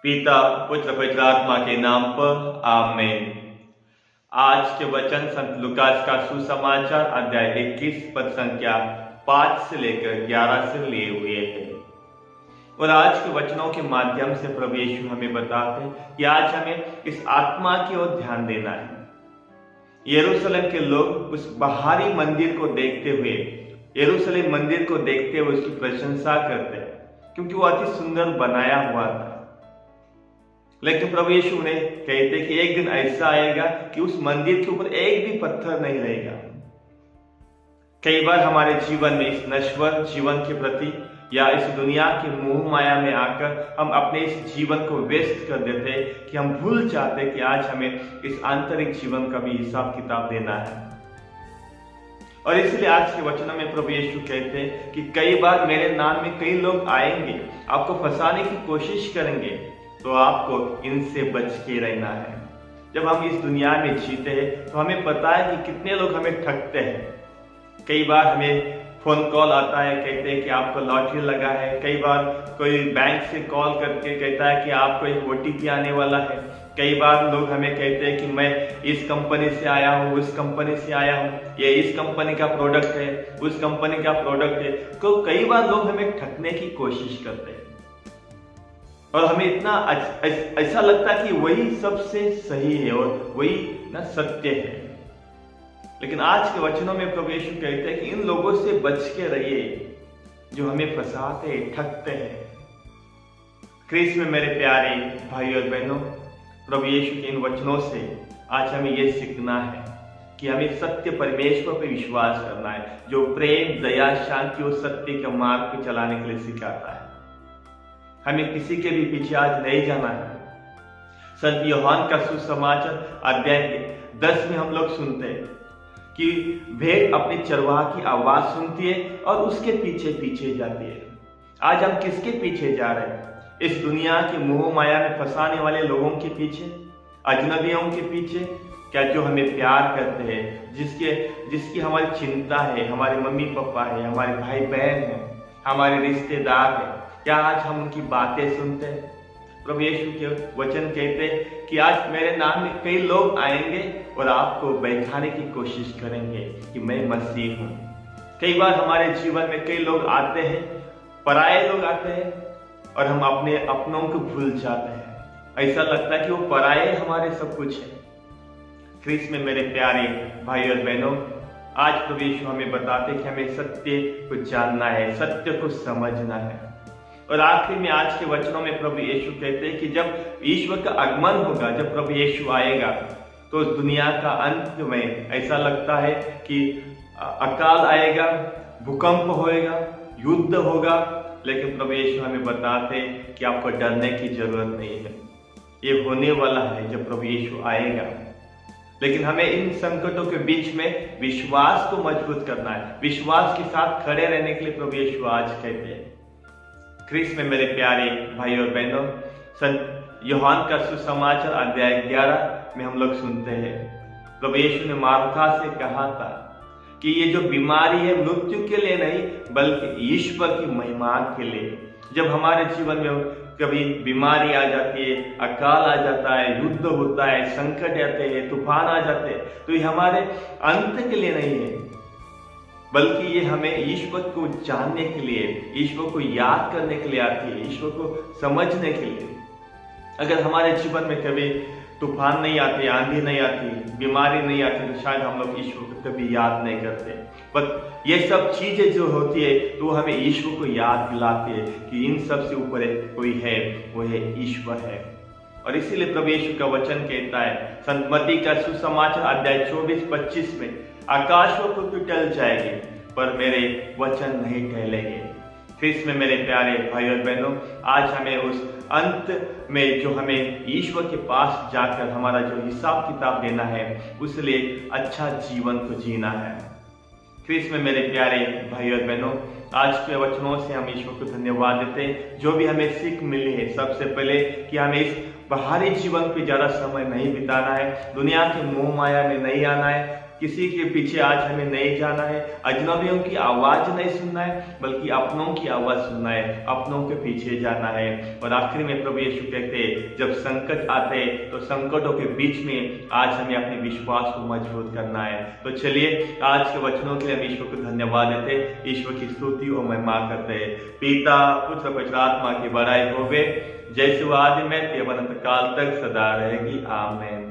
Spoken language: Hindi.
पिता पुत्र पवित्र आत्मा के नाम पर आमेन। आज के वचन संत लूकास का सुसमाचार अध्याय 21 पद संख्या 5 से लेकर 11 से लिए हुए हैं। और आज के वचनों के माध्यम से प्रभु यीशु हमें बताते हैं कि आज हमें इस आत्मा की ओर ध्यान देना है। यरूशलेम के लोग उस बाहरी मंदिर को देखते हुए, यरूशलेम मंदिर को देखते हुए उसकी प्रशंसा करते हैं क्योंकि वो अति सुंदर बनाया हुआ था। लेकिन प्रभु यीशु ने कहते कि एक दिन ऐसा आएगा कि उस मंदिर के ऊपर एक भी पत्थर नहीं रहेगा। कई बार हमारे जीवन में इस नश्वर जीवन के प्रति या इस दुनिया की मोह माया में आकर हम अपने इस जीवन को व्यस्त कर देते कि हम भूल जाते कि आज हमें इस आंतरिक जीवन का भी हिसाब किताब देना है। और इसलिए आज के वचनों में प्रभु यीशु कहते हैं कि कई बार मेरे नाम में कई लोग आएंगे, आपको फंसाने की कोशिश करेंगे, तो आपको इनसे बच के रहना है। जब हम इस दुनिया में जीते हैं तो हमें पता है कि कितने लोग हमें ठगते हैं। कई बार हमें फोन कॉल आता है, कहते हैं कि आपको लॉटरी लगा है। कई बार कोई बैंक से कॉल करके कहता है कि आपको एक OTP आने वाला है। कई बार लोग हमें कहते हैं कि मैं इस कंपनी से आया हूँ, उस कंपनी से आया हूँ, ये इस कंपनी का प्रोडक्ट है, उस कंपनी का प्रोडक्ट है। तो कई बार लोग हमें ठगने की कोशिश करते हैं और हमें इतना ऐसा लगता है कि वही सबसे सही है और वही ना सत्य है। लेकिन आज के वचनों में प्रभु यीशु कहते हैं कि इन लोगों से बच के रहिए जो हमें फंसाते, ठगते हैं। क्रिस्त में मेरे प्यारे भाई और बहनों, प्रभु यीशु के इन वचनों से आज हमें यह सीखना है कि हमें सत्य परमेश्वर पर विश्वास करना है, जो प्रेम, दया, शांति और सत्य के मार्ग पर चलाने के लिए सिखाता है। हमें किसी के भी पीछे आज नहीं जाना है। संत यूहन्ना का सुसमाचार अध्याय 10 में हम लोग सुनते हैं कि भेड़ अपने चरवाहा की आवाज सुनती है और उसके पीछे पीछे जाती है। आज हम किसके पीछे जा रहे हैं? इस दुनिया की मोह माया में फंसाने वाले लोगों के पीछे, अजनबियों के पीछे, क्या जो हमें प्यार करते हैं, जिसकी हमारी चिंता है, हमारे मम्मी पापा है, हमारे भाई बहन है, हमारे रिश्तेदार है, क्या आज हम उनकी बातें सुनते हैं? प्रभु यीशु के वचन कहते हैं कि आज मेरे नाम में कई लोग आएंगे और आपको बैठाने की कोशिश करेंगे कि मैं मसीह हूं। कई बार हमारे जीवन में कई लोग आते हैं, पराये लोग आते हैं और हम अपने अपनों को भूल जाते हैं। ऐसा लगता है कि वो पराये हमारे सब कुछ है। क्रिस्त में मेरे प्यारे भाई और बहनों, आज प्रभु यीशु हमें बताते कि हमें सत्य को जानना है, सत्य को समझना है। और आखिर में आज के वचनों में प्रभु यीशु कहते हैं कि जब ईश्वर का आगमन होगा, जब प्रभु यीशु आएगा, तो दुनिया का अंत में ऐसा लगता है कि अकाल आएगा, भूकंप होएगा, युद्ध होगा। लेकिन प्रभु यीशु हमें बताते कि आपको डरने की जरूरत नहीं है, ये होने वाला है जब प्रभु यीशु आएगा। लेकिन हमें इन संकटों के बीच में विश्वास को मजबूत करना है, विश्वास के साथ खड़े रहने के लिए प्रभु यीशु आज कहते हैं। क्रिस्त में मेरे प्यारे भाई और बहनों, संत यूहन्ना का सुसमाचार अध्याय 11 में हम लोग सुनते हैं प्रभु यीशु ने मार्था से कहा था कि ये जो बीमारी है मृत्यु के लिए नहीं बल्कि ईश्वर की महिमा के लिए। जब हमारे जीवन में कभी बीमारी आ जाती है, अकाल आ जाता है, युद्ध होता है, संकट आते हैं, तूफान आ जाते हैं, तो ये हमारे अंत के लिए नहीं है बल्कि ये हमें ईश्वर को जानने के लिए, ईश्वर को याद करने के लिए आती है, ईश्वर को समझने के लिए। अगर हमारे जीवन में कभी तूफान नहीं आती, आंधी नहीं आती, बीमारी नहीं आती, तो शायद हम लोग ईश्वर को कभी याद नहीं करते। पर ये सब चीजें जो होती है तो हमें ईश्वर को याद दिलाती है कि इन सब से ऊपर कोई है, वो है ईश्वर है। और इसीलिए प्रभु यीशु का वचन कहता है संत मत्ती का सुसमाचार अध्याय 24-25 में, आकाश व पृथ्वी टल जाएगी पर मेरे वचन नहीं टलेंगे। क्रिस्त में मेरे प्यारे भाई और बहनों, आज हमें उस अंत में जो हमें ईश्वर के पास जाकर हमारा जो हिसाब किताब देना है, उसके लिए अच्छा जीवन को जीना है। क्रिस्त में मेरे प्यारे भाई और बहनों, आज के वचनों से हम ईश्वर को धन्यवाद देते हैं जो भी हमें सीख मिली है। सबसे पहले कि हमें इस बाहरी जीवन पे ज्यादा समय नहीं बिताना है, दुनिया के मोह माया में नहीं आना है, किसी के पीछे आज हमें नहीं जाना है, अजनबियों की आवाज नहीं सुनना है, बल्कि अपनों की आवाज सुनना है, अपनों के पीछे जाना है। और आखिर में प्रभु यीशु कहते जब संकट आते तो संकटों के बीच में आज हमें अपने विश्वास को मजबूत करना है। तो चलिए आज के वचनों के लिए हम ईश्वर को धन्यवाद देते, ईश्वर की स्तुति और महिमा करते हैं। पिता पुत्र पवित्र आत्मा की बड़ाई होवे, जैसे वो आदि में ते अनंत काल तक सदा रहेगी। आमीन।